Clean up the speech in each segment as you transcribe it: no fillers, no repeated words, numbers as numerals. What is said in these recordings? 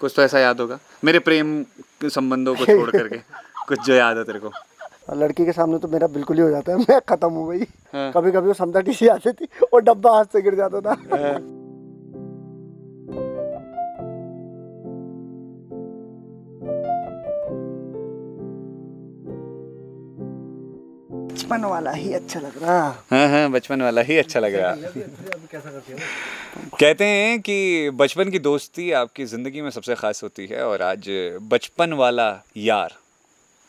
कुछ तो ऐसा याद होगा मेरे प्रेम संबंधों को छोड़ करके, कुछ जो याद है तेरे को। लड़की के सामने तो मेरा बिल्कुल ही हो जाता है, मैं खत्म हो गई। हाँ। कभी कभी वो समझा टीसी आती थी और डब्बा हाथ से गिर जाता था। बचपन वाला ही अच्छा लग रहा। हाँ, बचपन वाला ही अच्छा लग रहा। कहते हैं कि बचपन की दोस्ती आपकी ज़िंदगी में सबसे ख़ास होती है, और आज बचपन वाला यार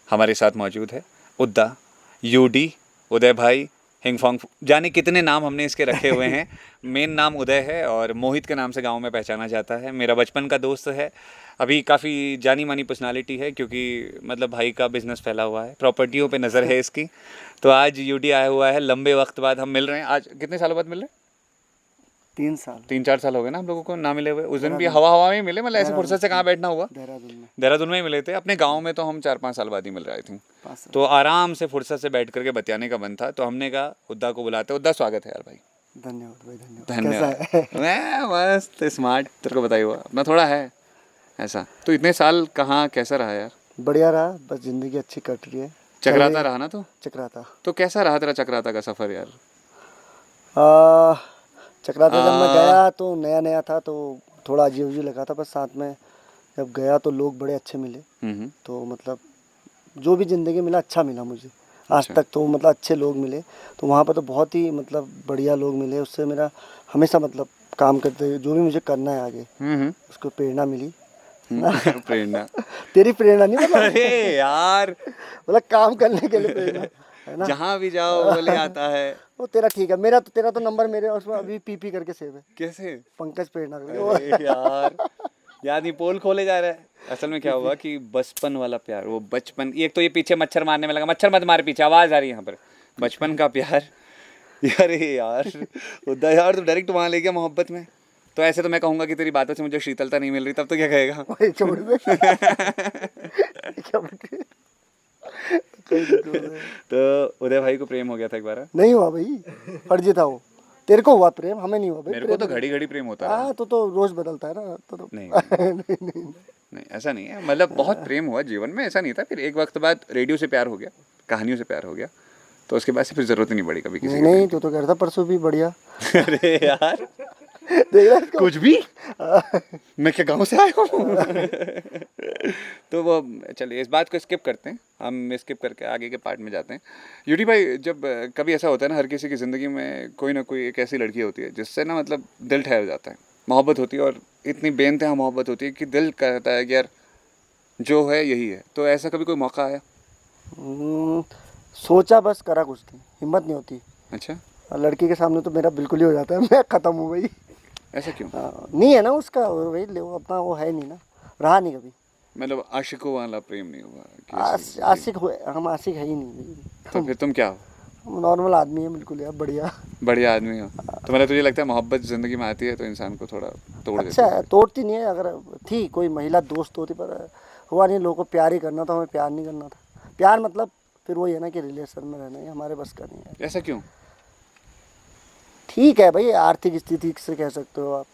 हमारे साथ मौजूद है। उद्दा, यूडी, उदय भाई, हिंगफोंग, जाने कितने नाम हमने इसके रखे हुए हैं। मेन नाम उदय है और मोहित के नाम से गांव में पहचाना जाता है। मेरा बचपन का दोस्त है, अभी काफ़ी जानी मानी पर्सनालिटी है, क्योंकि मतलब भाई का बिजनेस फैला हुआ है, प्रॉपर्टियों पे नज़र है इसकी। तो आज यूडी आया हुआ है, लंबे वक्त बाद हम मिल रहे हैं। आज कितने सालों बाद मिल रहे हैं? 3 साल हो गए ना हम लोगों को ना मिले हुए। उस दिन भी हवा में ही मिले, मतलब ऐसे फुर्सत से कहाँ बैठना हुआ। देहरादून में ही मिले थे। अपने गांव में तो हम 4-5 साल बाद ही मिल रहे थे, तो आराम से फुर्सत से बैठ करके बतियाने का मन था। तो हमने कहा उद्दा को बुलाते। उद्दा, स्वागत है यार भाई। धन्यवाद भाई, धन्यवाद। मैं मस्त स्मार्ट, तेरे को बताई हुआ अपना थोड़ा है ऐसा। तो इतने साल कहाँ कैसा रहा यार? बढ़िया रहा, बस जिंदगी अच्छी कट रही है। चक्राता रहा ना? तो चक्राता तो कैसा रहा तेरा चक्राता का सफर यार? चक्राता जब मैं गया तो नया नया था, तो थोड़ा अजीब अजीब लगा था। बस साथ में जब गया तो लोग बड़े अच्छे मिले। तो मतलब जो भी ज़िंदगी मिला अच्छा मिला मुझे आज तक। तो मतलब अच्छे लोग मिले, तो वहाँ पर तो बहुत ही मतलब बढ़िया लोग मिले। उससे मेरा हमेशा मतलब काम करते हुए जो भी मुझे करना है आगे, उसको प्रेरणा मिली। प्रेरणा तेरी प्रेरणा नहीं मतलब। अरे यार, मतलब काम करने के लिए प्रेरणा है ना। जहाँ भी जाओ बोले आता है। वो तेरा ठीक है, तेरा तो नंबर मेरे उसमें अभी पीपी करके सेव है। कैसे? पंकज प्रेरणा अरे यार नहीं, पोल खोले जा रहा है। असल में क्या हुआ कि बचपन वाला प्यार, वो बचपन, एक तो ये पीछे मच्छर मारने में लगा। मच्छर मत मार, पीछे आवाज आ रही है यहाँ पर। बचपन का प्यार यार उद्दा यार, तू डायरेक्ट वहाँ ले गया मोहब्बत में। तो ऐसे तो मैं कहूँगा कि तेरी बातों से मुझे शीतलता नहीं मिल रही, तब तो क्या कहेगा? तो उदय भाई को प्रेम हो गया था एक बार? नहीं हुआ भाई, फर्जी था वो। तेरे को हुआ प्रेम, हमें नहीं हुआ भाई। मेरे को तो घड़ी घड़ी प्रेम होता है। तो रोज बदलता है ना। तो नहीं नहीं, ऐसा नहीं है। मतलब बहुत प्रेम हुआ जीवन में, ऐसा नहीं था। फिर एक वक्त बाद रेडियो से प्यार हो गया, कहानियों से प्यार हो गया, तो उसके बाद से फिर जरूरत ही नहीं पड़ी कभी किसी। नहीं, तो कह रहा था परसों भी बढ़िया। अरे यार देख रहा है कुछ भी। मैं क्या गांव से आया हूँ? तो वो चलिए इस बात को स्किप करते हैं, हम स्किप करके आगे के पार्ट में जाते हैं। यूडी भाई, जब कभी ऐसा होता है ना, हर किसी की ज़िंदगी में कोई ना कोई एक ऐसी लड़की होती है जिससे ना मतलब दिल ठहर जाता है, मोहब्बत होती है, और इतनी बेइंतहा मोहब्बत होती है कि दिल कहता है कि यार जो है यही है। तो ऐसा कभी कोई मौका आया? सोचा, बस करा कुछ नहीं, हिम्मत नहीं होती। अच्छा। लड़की के सामने तो मेरा बिल्कुल ही हो जाता है, मैं खत्म हो गई। ऐसा क्यों? नहीं है ना उसका वही अपना, वो है नहीं ना, रहा नहीं कभी। मतलब आशिकों वाला प्रेम नहीं हुआ? आशिक हुए हम, आशिक है ही नहीं। तो फिर तुम क्या हो? नॉर्मल आदमी है बिल्कुल यार, बढ़िया आदमी हो। तो मतलब तुझे लगता है मोहब्बत ज़िंदगी में आती है तो इंसान को थोड़ा तोड़ देती अच्छा है, तोड़ती नहीं है। अगर थी कोई महिला दोस्त होती, पर हुआ नहीं। लोगों को प्यार ही करना था, हमें प्यार नहीं करना था। प्यार मतलब फिर वही है ना कि रिलेशन में रहना, ये हमारे बस का नहीं है। ऐसा क्यों? ठीक है भाई, आर्थिक स्थिति से कह सकते हो आप,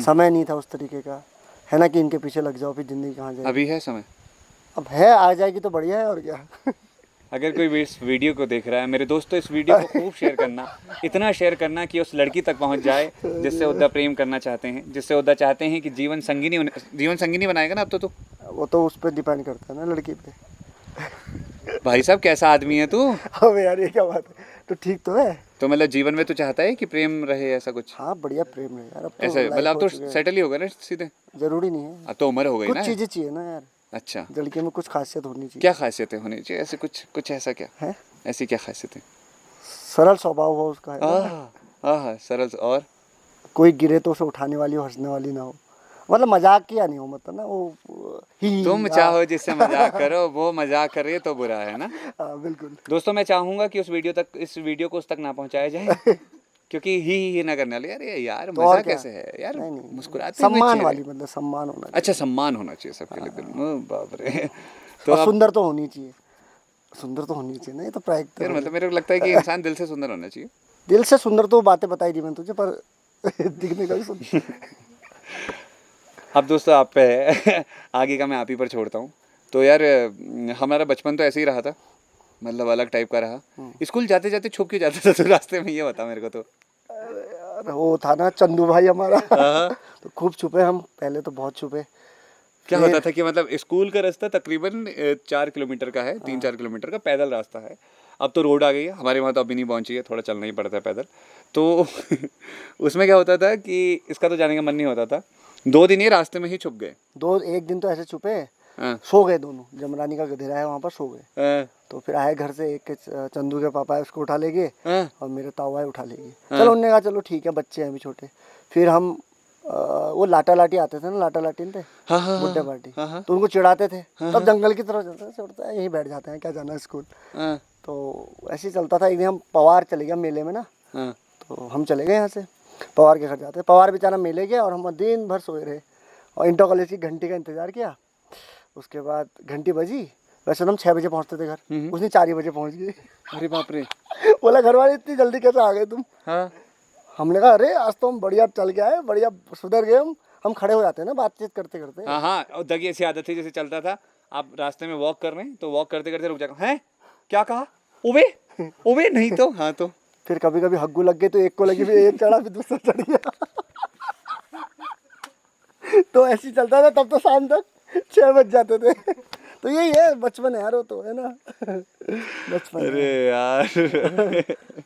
समय नहीं था उस तरीके का, है ना, कि इनके पीछे लग जाओ, फिर जिंदगी कहाँ जाएगी। अभी है समय? अब है, आ जाएगी तो बढ़िया है, और क्या। अगर कोई इस वीडियो को देख रहा है, मेरे दोस्तों, इस वीडियो को खूब शेयर करना, इतना शेयर करना कि उस लड़की तक पहुंच जाए जिससे उद्दा प्रेम करना चाहते हैं, जिससे उद्दा चाहते हैं कि जीवन संगिनी बनाएगा ना अब तो। वो तो उस पर डिपेंड करता है ना, लड़की पे। भाई साहब कैसा आदमी है तू? अब यार ये क्या बात है, तो ठीक तो है। तो मतलब जीवन में तो चाहता है कि प्रेम रहे, ऐसा कुछ? हाँ, बढ़िया प्रेम है यार। अब तो ऐसे मतलब अब तो सेटल ही हो गया ना सीधे? जरूरी नहीं है, अब तो उम्र हो गई ना, कुछ चीजें चाहिए ना यार। अच्छा, लड़के में कुछ खासियत होनी चाहिए। क्या खासियतें होनी चाहिए ऐसे? कुछ ऐसा क्या है? ऐसी क्या खासियतें? सरल स्वभाव हो उसका, सरल, और कोई गिरे तो उसे उठाने वाली हो, हंसने वाली ना हो, मतलब मजाक किया नहीं हो, मतलब ना वो ही। तुम चाहो जिससे मजाक करो, वो मजाक करे तो बुरा है ना? बिल्कुल। दोस्तों, मैं चाहूंगा कि इस वीडियो को उस तक ना पहुंचाया जाए, क्योंकि ही ना करने वाले। अरे यार तो मजा कैसे है यार, मुस्कुराते हुए सम्मान चेहरे। वाली, मतलब सम्मान होना चाहिए। अच्छा, सम्मान होना चाहिए सबके लिए दिल में, बाप रे। तो और सुंदर तो होनी चाहिए, सुंदर तो होनी चाहिए ना, ये तो प्राइक। यार मतलब मेरे को लगता है कि इंसान दिल से सुंदर होना चाहिए। दिल से सुंदर तो बातें बताई थी मैंने तुझे, पर दिखने का भी सुंदर। अब दोस्तों आप पे है आगे का मैं आप ही पर छोड़ता हूँ। तो यार हमारा बचपन तो ऐसे ही रहा था, मतलब अलग टाइप का रहा। स्कूल जाते जाते छुप के जाता था तो रास्ते में, ये बता मेरे को तो। यार वो था ना चंदू भाई हमारा हाँ। तो खूब छुपे हम, पहले तो बहुत छुपे। क्या फिर- होता था कि मतलब स्कूल का रास्ता तकरीबन 4 किलोमीटर का है, 3-4 किलोमीटर का पैदल रास्ता है। अब तो रोड आ गई है, हमारे वहाँ तो अभी नहीं पहुँची है, थोड़ा चलना ही पड़ता है पैदल। तो उसमें क्या होता था कि इसका तो जाने का मन नहीं होता था, 2 दिन ये रास्ते में ही छुप गए। एक दिन तो ऐसे छुपे, हाँ। सो गए दोनों, जमरानी का गधेरा है वहाँ पर, सो गए। हाँ। तो फिर आए घर से, एक के चंदू के पापा है उसको उठा ले गए हाँ। और मेरे ताऊ है उठा ले गए। हाँ। चलो उनने कहा चलो ठीक है, बच्चे हैं अभी छोटे। फिर हम वो लाटा लाटी आते थे ना, लाटा लाटी थे हाँ। हाँ। बुड्ढे पार्टी, हाँ। हाँ। तो उनको चिढ़ाते थे। हाँ। तब जंगल की तरफ चलते थे, छोड़ता है यहीं बैठ जाते हैं, क्या जाना है स्कूल। हाँ। तो ऐसे ही चलता था। एक दिन हम पवार चले गए मेले में ना, हाँ। तो हम चले गए यहाँ से पवार के घर जाते। पवार बेचारा मेले गया और हम दिन भर सोए रहे और इंटर कॉलेज की घंटी का इंतजार किया। उसके बाद घंटी बजी, वैसे तो हम 6 बजे पहुँचते थे घर, उसने 4 ही बजे पहुँच गए। अरे बाप रे। बोला घर वाले इतनी जल्दी कैसे आ गए तुम। हाँ। हमने कहा अरे आज तो हम बढ़िया चल के आए, बढ़िया सुधर गए। हम खड़े हो जाते हैं ना बातचीत करते करते। हाँ। हाँ, और दगी ऐसी आदत थी, जैसे चलता था, आप रास्ते में वॉक कर रहे हैं तो वॉक करते करते रुक जाएगा, हैं क्या कहा, उबे उबे नहीं तो। हाँ तो फिर कभी कभी हग्गू लग गए तो एक को लगी, फिर एक चढ़ा, फिर दूसरा चढ़ गया। तो ऐसे ही चलता था। तब तो शाम तक 6 बज जाते थे। तो यही है बचपन है यार, वो तो है ना बचपन है। अरे यार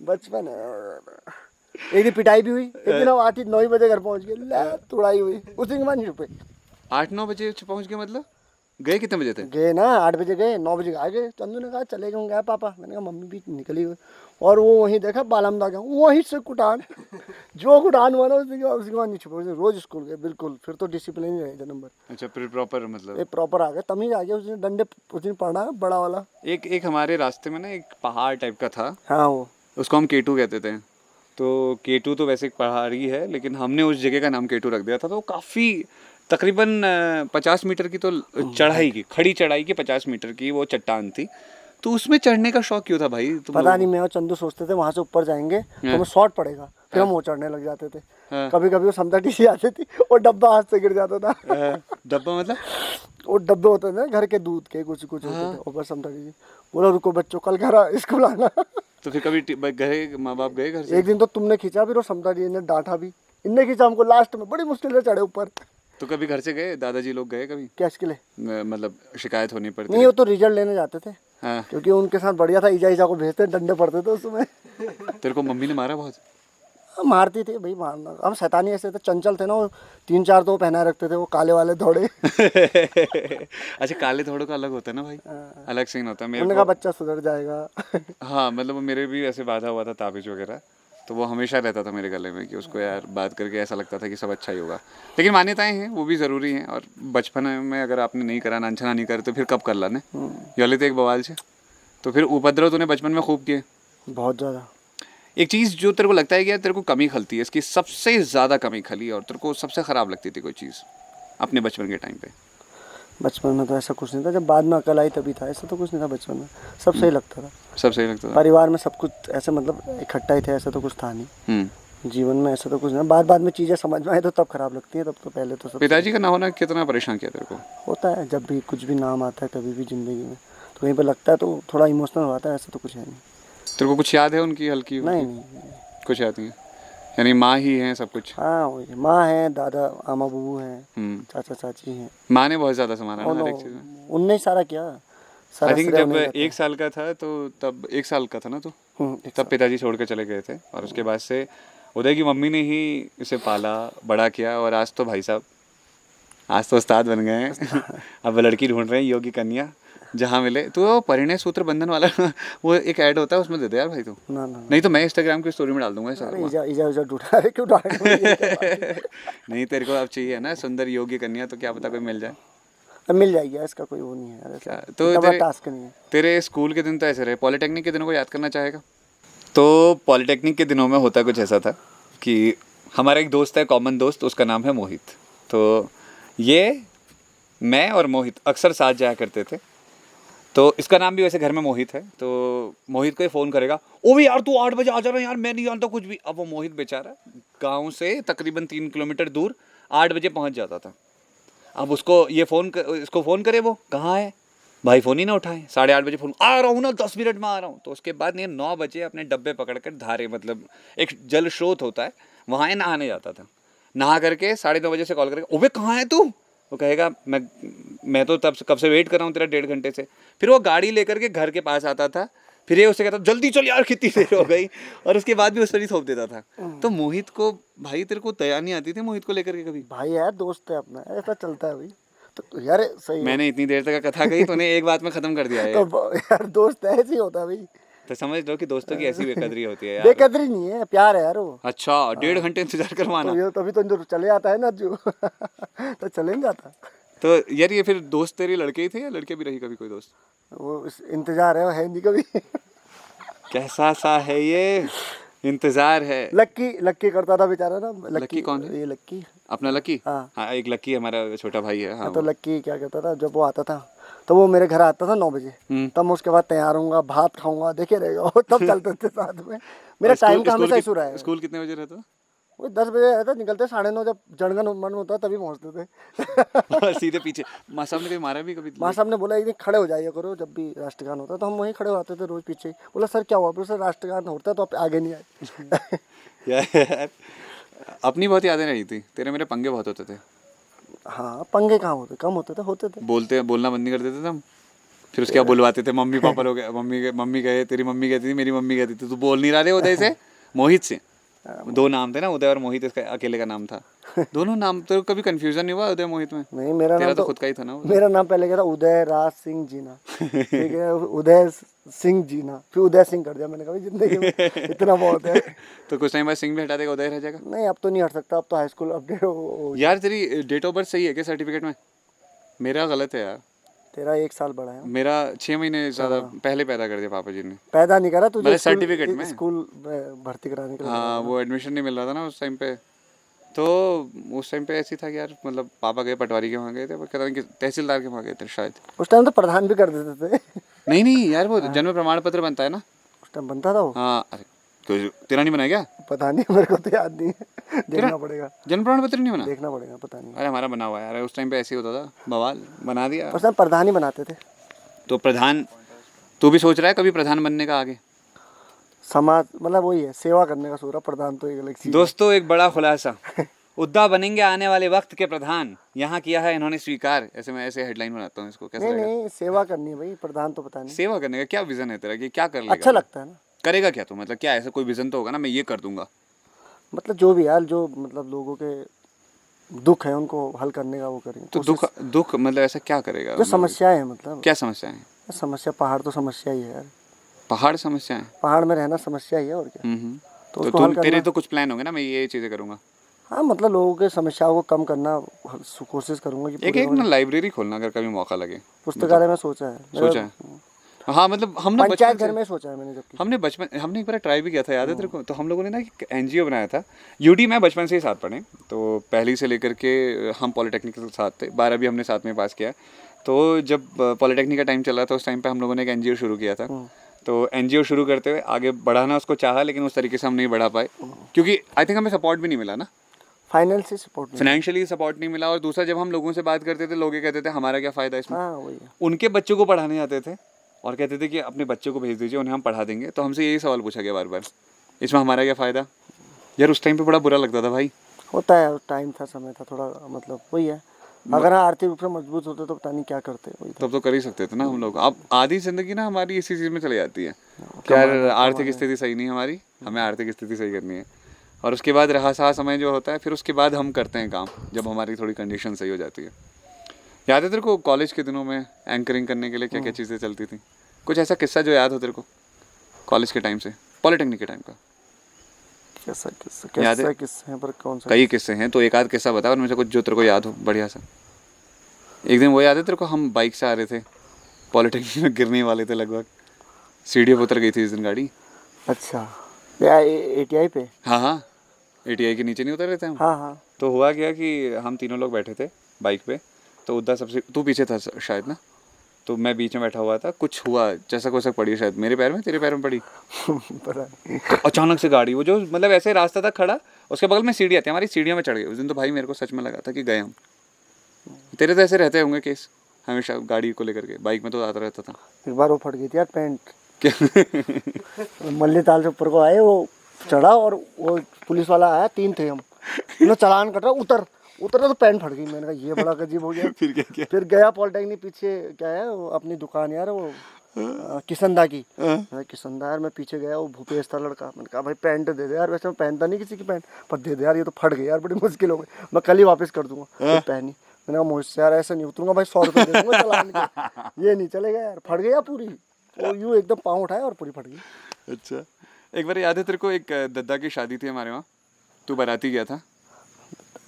बचपन है। एक दिन पिटाई भी हुई। एक दिन हम 8-9 बजे घर पहुंच गए, ला तुड़ाई हुई। उस दिन के बाद नहीं रुके। 8-9 बजे पहुंच गए, मतलब गए कितने बजे थे? गए ना 8 बजे गए, 9 बजे आ गए। चंदू ने कहा चले गए पापा। मैंने कहा मम्मी भी निकली हुई। और वो वहीं देखा बालमदा गया, वहीं से कुटान जो कुटान हुआ ना उसके बाद नहीं छुपे। रोज स्कूल गए बिल्कुल। फिर तो डिसिप्लिन ही रहेगा नंबर। अच्छा, फिर प्रॉपर मतलब एक प्रॉपर आ गया, तमीज आ गया। उसने डंडे उस दिन पढ़ना बड़ा वाला। एक हमारे रास्ते में ना एक पहाड़ टाइप का था, हाँ वो उसको हम केटू कहते थे। तो केटू तो वैसे एक पहाड़ी है, लेकिन हमने उस जगह का नाम केटू रख दिया था। तो काफ़ी तकरीबन 50 मीटर की तो चढ़ाई की, खड़ी चढ़ाई की 50 मीटर की वो चट्टान थी। तो उसमें चढ़ने का शौक क्यों था भाई तुम पता लोगों नहीं, मैं और चंदू सोचते थे वहां से ऊपर जाएंगे तो हमें शॉर्ट पड़ेगा, फिर हम वो चढ़ने लग जाते थे। हाँ। कभी कभी वो समझा टीसी आती थी और डब्बा हाथ से गिर जाता था। को? डब्बा मतलब? वो डब्बे होते थे ना घर के, दूध के कुछ कुछ होते थे। ऊपर समझा टीसी बोला रुको बच्चों कल घर स्कूल आना। तो फिर कभी गए, माँ बाप गए घर से? एक दिन तो तुमने खींचा, फिर वो समझा जी ने डांटा भी। इनने खींचा हमको, लास्ट में बड़ी मुश्किल से चढ़े ऊपर। तो कभी घर से गए, दादाजी लोग गए कभी? क्या इसके लिए? मतलब शिकायत होनी पड़ती नहीं, वो तो रिजल्ट लेने जाते थे। हाँ। क्योंकि उनके साथ बढ़िया था, ईजा को भेजते, डंडे पड़ते थे उसमें। तेरे को मम्मी ने मारा बहुत? मारती थी भाई, मारना। हम शैतानी ऐसे थे, चंचल थे ना वो। 3-4 तो पहना रखते थे, वो काले वाले धोड़े। अच्छा, काले थोड़ों का अलग होता है ना भाई, अलग सीन होता है। मेरे उन्होंने कहा बच्चा सुधर जाएगा। हाँ, मतलब वो मेरे भी ऐसे बांधा हुआ था ताबीज वगैरह, तो वो हमेशा रहता था मेरे गले में कि उसको यार बात करके ऐसा लगता था कि सब अच्छा ही होगा। लेकिन मान्यताएं हैं, वो भी ज़रूरी हैं। और बचपन में अगर आपने नहीं करा, नानछना नहीं करे, तो फिर कब कर लाने? ये तो एक बवाल से। तो फिर उपद्रव तूने बचपन में खूब किए? बहुत ज़्यादा। एक चीज़ जो तेरे को लगता है कि यार तेरे को कमी खलती है, इसकी सबसे ज़्यादा कमी खली और तेरे को सबसे ख़राब लगती थी कोई चीज़ अपने बचपन के टाइम पे? बचपन में तो ऐसा कुछ नहीं था, जब बाद में अकल आई तभी था। ऐसा तो कुछ नहीं था बचपन में, सब सही लगता था। सब सही लगता था? परिवार में सब कुछ ऐसे मतलब इकट्ठा ही थे, ऐसा तो कुछ था नहीं। जीवन में ऐसा तो कुछ नहीं। बाद में चीज़ें समझ में आए तो तब खराब लगती है, तब तो पहले तो सब पिताजी का ना होना कितना परेशान किया तेरे को? होता है। जब भी कुछ भी नाम आता है कभी भी ज़िंदगी में, तो वहीं पर लगता है, तो थोड़ा इमोशनल होता है। ऐसा तो कुछ है नहीं। तेरे को कुछ याद है उनकी हल्की? नहीं, कुछ याद नहीं है? यानी माँ ही है सब कुछ? हाँ वही, माँ है, दादा आमा बूबू हैं, चाचा चाची हैं। माँ ने बहुत ज़्यादा संभाला ना हर एक चीज़ में? उनने ही सारा किया। आई थिंक जब 1 साल का था, तो तब 1 साल का था ना, तो तब पिताजी छोड़ के चले गए थे। और उसके बाद से उदय की मम्मी ने ही इसे पाला बड़ा किया। और आज तो भाई साहब, आज तो उस्ताद बन गए हैं। अब लड़की ढूंढ रहे हैं, योगी कन्या जहाँ मिले। तो परिणय सूत्र बंधन वाला वो एक ऐड होता है, उसमें दे दे यार भाई तू। ना नहीं तो मैं इंस्टाग्राम की स्टोरी में डाल दूंगा ऐसा। इजा ढूंढा है, क्यों डाल नहीं, तेरे को अब चाहिए ना सुंदर योगी कन्या, तो क्या पता कोई मिल जाए। मिल जाएगी, इसका कोई वो नहीं है। ऐसा तो टास्क नहीं है। तेरे स्कूल के दिन तो ऐसे रहे, पॉलिटेक्निक के दिनों को याद करना चाहेगा? तो पॉलिटेक्निक के दिनों में होता कुछ ऐसा था कि हमारा एक दोस्त है, कॉमन दोस्त, उसका नाम है मोहित। तो ये मैं और मोहित अक्सर साथ जाया करते थे। तो इसका नाम भी वैसे घर में मोहित है। तो मोहित को ही फ़ोन करेगा, ओ भी यार तू 8 बजे आ जाना यार, मैं नहीं जानता कुछ भी। अब वो मोहित बेचारा गांव से तकरीबन 3 किलोमीटर दूर 8 बजे पहुंच जाता था। अब उसको ये इसको फ़ोन करे, वो कहाँ है भाई, फ़ोन ही ना उठाए। 8:30 बजे फ़ोन, आ रहा हूँ ना 10 मिनट में आ रहा हूँ। तो उसके बाद नहीं 9 बजे अपने डब्बे पकड़ कर धारे, मतलब एक जल स्रोत होता है वहाँ नहाने जाता था। नहा करके 9:30 बजे से कॉल करके, ओबे कहाँ है तू? वो कहेगा मैं तो तब कब से वेट कर रहा हूँ तेरा 1.5 घंटे से। फिर वो गाड़ी लेकर के घर के पास आता था, फिर ये उससे कहता जल्दी चल यार कितनी देर हो गई, और उसके बाद भी उस पर ही थोप देता था। तो मोहित को भाई, तेरे को दया नहीं आती थी मोहित को लेकर के कभी? भाई यार दोस्त है अपना, ऐसा चलता है भाई। तो यार सही है। मैंने इतनी देर तक कथा कही, तूने एक बात में खत्म कर दिया है। तो यार दोस्त ऐसे ही होता है भाई। तो समझ लो कि दोस्तों की ऐसी बेकदरी होती है यार। बेकदरी नहीं है, प्यार है यार वो। अच्छा, 1.5 घंटे इंतजार करवाना। तो ये तभी तो जो चले आता है ना जो तो चले नहीं जाता। तो यार ये फिर दोस्त तेरे लड़के ही थे या लड़के भी रही कभी कोई दोस्त? वो इंतजार है, वो है नहीं कभी। कैसा सा है ये इंतजार है? लक्की करता था बेचारा ना। लक्की कौन है? ये लक्की, अपना लक्की? हाँ। हाँ, एक लक्की हमारा छोटा भाई है। हाँ, तो लक्की क्या करता था, जब वो आता था तो वो मेरे घर आता था 9 बजे। तब मैं उसके बाद तैयार होऊंगा, भात खाऊंगा, देखे रहेगा, तब चलते थे साथ में। मेरा टाइम का हमेशा इशू रहा है। स्कूल कितने बजे रहता था? वो 10 बजे रहता, निकलते 9:30, जब जनगण मन होता है तभी पहुंचते थे। और सीधे पीछे माँ साहब ने कभी मारा भी कभी? माँ साहब ने बोला एक दिन खड़े हो जाइए करो, जब भी राष्ट्रगान होता है तो हम वहीं खड़े होते थे रोज पीछे। बोला सर क्या हुआ? बोला सर राष्ट्रगान होता है तो आप आगे नहीं आए। यार अपनी बहुत यादें रही थी, तेरे मेरे पंगे बहुत होते थे। हाँ, पंगे कहाँ होते, कम होते थे, होते थे। बोलना बंद नहीं कर देते थे हम। फिर उसके बाद बुलवाते थे, मम्मी पापा लोग, मम्मी कहे, तेरी मम्मी कहती थी, मेरी मम्मी कहती थी, तू बोल नहीं रहा थे उदय से, मोहित से। 2 नाम थे ना, उदय और मोहित, इसका अकेले का नाम था। दोनों नाम तो कभी कंफ्यूजन नहीं हुआ उदय मोहित में? नहीं, मेरा तेरा नाम तो खुद का ही था ना। मेरा नाम पहले क्या था, उदय राज सिंह जीना। ठीक है, उदय सिंह जीना, फिर उदय सिंह कर दिया मैंने। कभी जिंदगी में इतना बहुत है। तो कुछ टाइम बाद सिंह भी हटा देगा, उदय रह जाएगा? नहीं, अब तो नहीं हट सकता, अब तो हाई स्कूल अपडेट हो। यार तेरी डेट ऑफ बर्थ सही है क्या सर्टिफिकेट में? मेरा गलत है यार। तेरा 1 साल बड़ा है। मेरा 6 महीने ज़्यादा पहले पैदा कर दिया पापा जी ने। पैदा नहीं करा तुझे, मतलब सर्टिफिकेट में स्कूल भर्ती कराने के लिए। हाँ, वो एडमिशन नहीं मिल रहा था ना उस टाइम पे। तो उस टाइम पे ऐसी था कि यार, मतलब पापा गए पटवारी के वहाँ गए थे, पता नहीं कि तहसीलदार के वहाँ गए थे शायद। उस टाइम तो प्रधान भी कर देते थे। नहीं यार, वो जन्म प्रमाण पत्र बनता है ना उस टाइम बनता था वो। हाँ। अरे तेरा नहीं बना क्या? पता नहीं, मेरे को तो याद नहीं है, देखना पड़ेगा। जन्म प्रमाण पत्र नहीं बना? देखना पड़ेगा, पता नहीं। अरे हमारा बना हुआ है यार, उस टाइम पे ऐसे ही होता था, बवाल बना दिया। उस टाइम प्रधान ही बनाते थे। तो प्रधान, तू भी सोच रहा है कभी प्रधान बनने का आगे? समाज मतलब वही है, सेवा करने का सोच रहा। प्रधान तो एक अलग चीज। दोस्तों एक बड़ा खुलासा, उद्दा बनेंगे आने वाले वक्त के प्रधान, यहाँ किया है इन्होंने स्वीकार। ऐसे मैं ऐसे हेडलाइन बनाता हूँ इसको, कैसा नहीं लगेगा? नहीं, सेवा करनी है भाई, प्रधान तो पता नहीं। सेवा करने का क्या विजन है तेरा, कि क्या कर लेगा? अच्छा लगता है ना। करेगा क्या तू, मतलब क्या ऐसा कोई विजन तो होगा ना, मैं ये कर दूंगा? मतलब जो भी यार, जो मतलब लोगों के दुख है उनको हल करने का वो करेंगे। तो दुख मतलब ऐसा क्या करेगा? जो समस्याएं है, मतलब क्या समस्या है? समस्या, पहाड़ तो समस्या ही है यार। पहाड़ समस्या है? पहाड़ में रहना समस्या ही है, और क्या। तो उसको हल तेरे करना। तो कुछ प्लान होंगे ना, मैं ये चीजें करूंगा। हाँ, मतलब लोगों के समस्याओं को कम करना कोशिश करूंगा कि एक ना लाइब्रेरी खोलना अगर कभी मौका लगे। पुस्तकालय में सोचा है। सोचा है? हाँ, मतलब हमने पंचायत घर में सोचा है मैंने, जबकि हमने एक बार ट्राई भी किया था, याद है तेरे को? तो हम लोगों ने ना एक एनजीओ बनाया था। यूडी मैं बचपन से ही साथ पढ़े, तो पहली से लेकर के हम पॉलिटेक्निक के साथ थे, 12 भी हमने साथ में पास किया। तो जब पॉलिटेक्निक का टाइम चल रहा था, उस टाइम पे हम लोगों ने एक एनजीओ शुरू किया था। तो एनजीओ शुरू करते हुए आगे बढ़ाना उसको चाहा, लेकिन उस तरीके से हम नहीं बढ़ा पाए, क्योंकि आई थिंक हमें सपोर्ट भी नहीं मिला ना, फाइनेंशियली सपोर्ट नहीं मिला। और दूसरा, जब हम लोगों से बात करते थे, लोग ये कहते थे हमारा क्या फ़ायदा इसमें। उनके बच्चों को पढ़ाने आते थे और कहते थे कि अपने बच्चों को भेज दीजिए, उन्हें हम पढ़ा देंगे। तो हमसे यही सवाल पूछा गया बार बार, इसमें हमारा क्या फ़ायदा? यार उस टाइम पे बड़ा बुरा लगता था भाई। होता है, टाइम था, समय था थोड़ा, मतलब वही है। अगर आर्थिक रूप से मजबूत होते तो पता नहीं क्या करते। तब तो कर ही सकते थे ना हम लोग। अब आधी जिंदगी ना हमारी इसी चीज़ में चली जाती है कि यार आर्थिक स्थिति सही नहीं हमारी, हमें आर्थिक स्थिति सही करनी है। और उसके बाद रहा सहा समय जो होता है, फिर उसके बाद हम करते हैं काम, जब हमारी थोड़ी कंडीशन सही हो जाती है। याद है तेरे को कॉलेज के दिनों में एंकरिंग करने के लिए क्या क्या चीज़ें चलती थी? कुछ ऐसा किस्सा जो याद हो तेरे को कॉलेज के टाइम से, पॉलिटेक्निक के टाइम का? कैसा किस्सा है, पर कौन सा? कई किस्से हैं, तो एक आध किस्सा बता और मुझे कुछ जो तेरे को याद हो बढ़िया सा। एक दिन वो याद है तेरे को, हम बाइक से आ रहे थे, पॉलिटेक्निक में गिरने वाले थे लगभग, सीढ़ियों पर उतर गई थी इस दिन गाड़ी। अच्छा, ATI पे? हाँ, ATI के नीचे नहीं उतर रहे थे हम। हाँ। तो हुआ क्या कि हम तीनों लोग बैठे थे बाइक पे, तो उद्दा सबसे, तू पीछे था शायद ना, तो मैं बीच में बैठा हुआ था। कुछ हुआ, जैसा कोसक पड़ी शायद मेरे पैर में, तेरे पैर में पड़ी। तो अचानक से गाड़ी, वो जो मतलब ऐसे रास्ता था खड़ा, उसके बगल में सीढ़ी आती है, हमारी सीढ़ियों में चढ़ गई। उस दिन तो भाई मेरे को सच में लगा था कि गए हम, तेरे तो ऐसे रहते होंगे केस हमेशा गाड़ी को लेकर के, बाइक में तो आता रहता था। एक बार वो फट गई थी यार पैंट, क्या? मल्ली ताल से ऊपर को आए, वो चढ़ा और वो पुलिस वाला आया, 3 थे हम, उन्होंने चालान कट रहा, उतर तो पैंट फट गई। मैंने कहा ये बड़ा अजीब हो गया। फिर क्या किया? फिर गया पॉलिटेक्निक पीछे, क्या है वो अपनी दुकान यार, वो किसनदा की। मैं किसनदा यार, मैं पीछे गया, वो भूपेश था लड़का। मैंने कहा भाई पैंट दे दे यार, वैसे मैं पहनता नहीं किसी की पैंट, पर दे दे यार, ये तो फट गई यार, बड़ी मुश्किल हो गई, मैं कल ही वापस कर दूंगा। तो पहनी। मैंने कहा मुझसे यार ऐसे नहीं उतरूंगा भाई, 100 रुपये दे दूंगा चालान के, ये नहीं चलेगा यार। फट गया पूरी, वो यूँ एकदम पाँव उठाया और पूरी फट गई। अच्छा, एक बार याद है तेरे को, एक दद्दा की शादी थी हमारे वहाँ, तू बाराती गया था।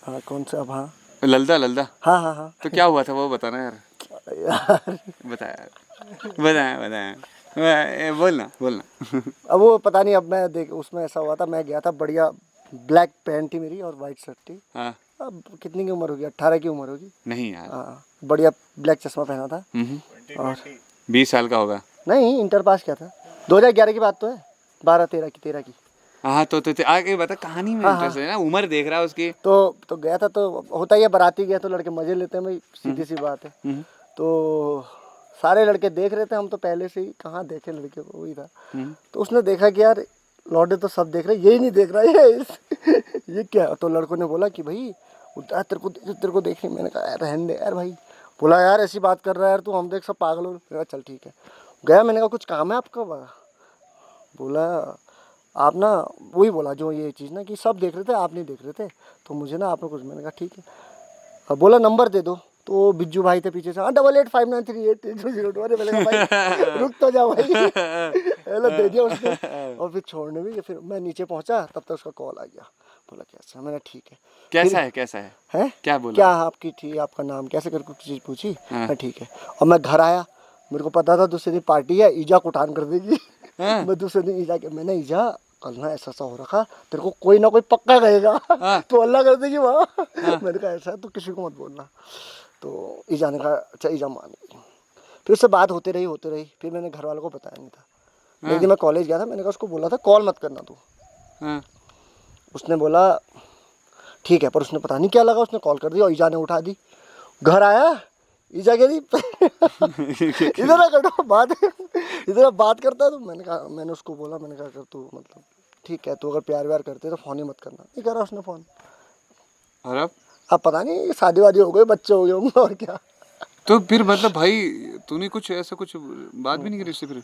हाँ कौन सा? अब हाँ लल्दा। हाँ हाँ हाँ। तो क्या हुआ था वो बताना यार। यार बताया बोलना। अब वो पता नहीं, अब मैं देख, उसमें ऐसा हुआ था, मैं गया था, बढ़िया ब्लैक पैंट थी मेरी और वाइट शर्ट थी। हाँ। अब कितनी की उम्र होगी, 18 की उम्र होगी। नहीं यार। हाँ, बढ़िया ब्लैक चश्मा पहना था। और 20 साल का होगा। नहीं, इंटर पास किया था, 2011 की बात तो है, 13 की। हाँ तो आगे बता, कहानी में इंटरेस्ट है ना, उम्र देख रहा है उसकी। तो गया था, तो होता ही है, बाराती गया तो लड़के मजे लेते हैं भाई, सीधी सी बात है। तो सारे लड़के देख रहे थे, हम तो पहले से ही कहाँ देखे लड़के को, वही था। तो उसने देखा कि यार लौंडे तो सब देख रहे, यही नहीं देख रहा ये क्या। तो लड़कों ने बोला कि भाई तेरे को देख रही। मैंने कहा यार रहने दे यार भाई। बोला यार ऐसी बात कर रहा है यार तू, हम देख सब पागल हो। मैंने कहा चल ठीक है। गया, मैंने कहा कुछ काम है आपका? बोला आप ना, वही बोला जो ये चीज़ ना, कि सब देख रहे थे आप नहीं देख रहे थे, तो मुझे ना आपने कुछ। मैंने कहा ठीक है। अब बोला नंबर दे दो, तो बिज्जू भाई थे पीछे से, हाँ 8859380202। अरे मैंने कहा भाई रुक तो जा भाई। हेलो दे दिया उसने, और फिर छोड़ने भी। फिर मैं नीचे पहुंचा, तब तक उसका कॉल आ गया। बोला कैसा? मैंने ठीक है। कैसा है हैं? क्या बोला? क्या आपकी थी, आपका नाम कैसे करके कुछ चीज़ पूछी। मैं ठीक है। और मैं घर आया, मेरे को पता था दूसरे दिन पार्टी है, ईजा को उठान कर देगी। मैं दूसरे दिन ईजा के, मैंने ईजा कल ना ऐसा हो रखा, तेरे को कोई ना कोई पक्का कहेगा। तो अल्लाह कर देगी वहाँ। मैंने कहा ऐसा है तो किसी को मत बोलना। तो ईजा ने कहा अच्छा, ईजा मान गई। फिर उससे बात होती रही। फिर मैंने घर वालों को बताया नहीं था। एक दिन मैं कॉलेज गया था, मैंने कहा उसको बोला था कॉल मत करना तू। उसने बोला ठीक है, पर उसने पता नहीं क्या लगा, उसने कॉल कर दी और ईजा ने उठा दी। घर आया, ईजा कह दी इधर करो बात, इधर बात करता है। तो मैंने उसको बोला, मैंने कहा कर तू मतलब ठीक है, तू अगर प्यार व्यार करते तो फ़ोन ही मत करना। नहीं करा उसने फ़ोन। और अब पता नहीं शादी वादी हो गई, बच्चे हो गए होंगे और क्या। तो फिर मतलब भाई तूने कुछ ऐसा कुछ बात भी नहीं करी उससे फिर?